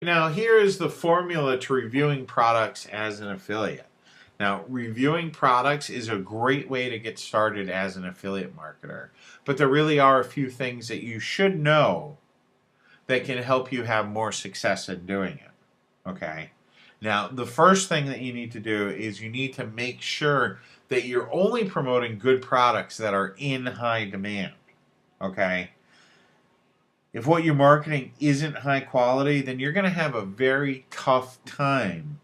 Now, here is the formula to reviewing products as an affiliate. Now, reviewing products is a great way to get started as an affiliate marketer, but there really are a few things that you should know that can help you have more success in doing it. Okay? Now, the first thing that you need to do is you need to make sure that you're only promoting good products that are in high demand. Okay? If what you're marketing isn't high quality, then you're going to have a very tough time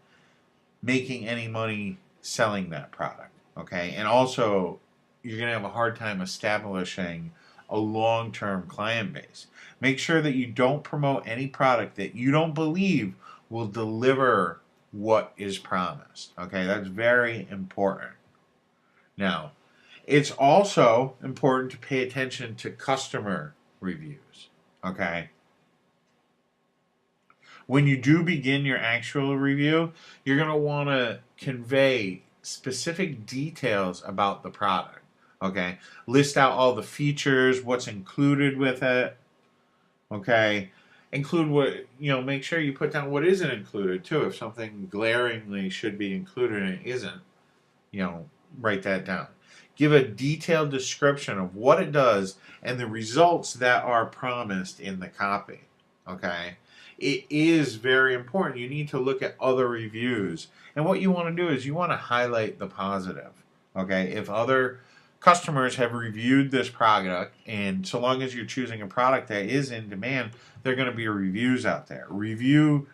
making any money selling that product. Okay. And also, you're going to have a hard time establishing a long term client base. Make sure that you don't promote any product that you don't believe will deliver what is promised. Okay. That's very important. Now, it's also important to pay attention to customer reviews. Okay. When you do begin your actual review, you're going to want to convey specific details about the product. Okay. List out all the features, what's included with it. Okay. Include what, make sure you put down what isn't included too. If something glaringly should be included and it isn't, write that down. Give a detailed description of what it does and the results that are promised in the copy. Okay? It is very important. You need to look at other reviews. And what you want to do is you want to highlight the positive. Okay? If other customers have reviewed this product, and so long as you're choosing a product that is in demand, there are going to be reviews out there. Review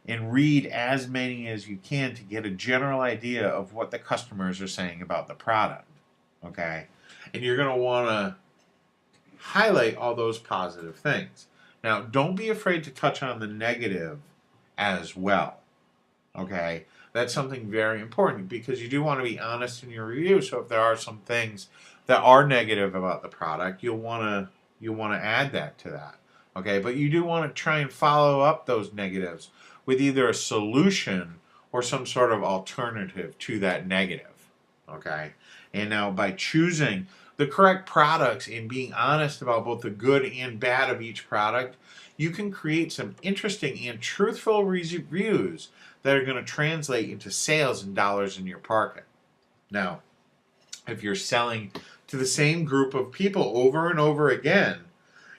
and read as many as you can to get a general idea of what the customers are saying about the product. Okay? And you're going to want to highlight all those positive things. Now, don't be afraid to touch on the negative as well. Okay? That's something very important because you do want to be honest in your review. So if there are some things that are negative about the product, you'll want to add that to that. Okay? But you do want to try and follow up those negatives with either a solution or some sort of alternative to that negative. Okay? And now by choosing the correct products and being honest about both the good and bad of each product, you can create some interesting and truthful reviews that are going to translate into sales and dollars in your pocket. Now, if you're selling to the same group of people over and over again,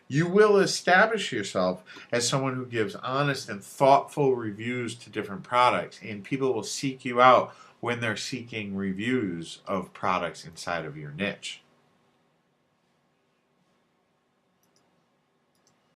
you will establish yourself as someone who gives honest and thoughtful reviews to different products, and people will seek you out when they're seeking reviews of products inside of your niche.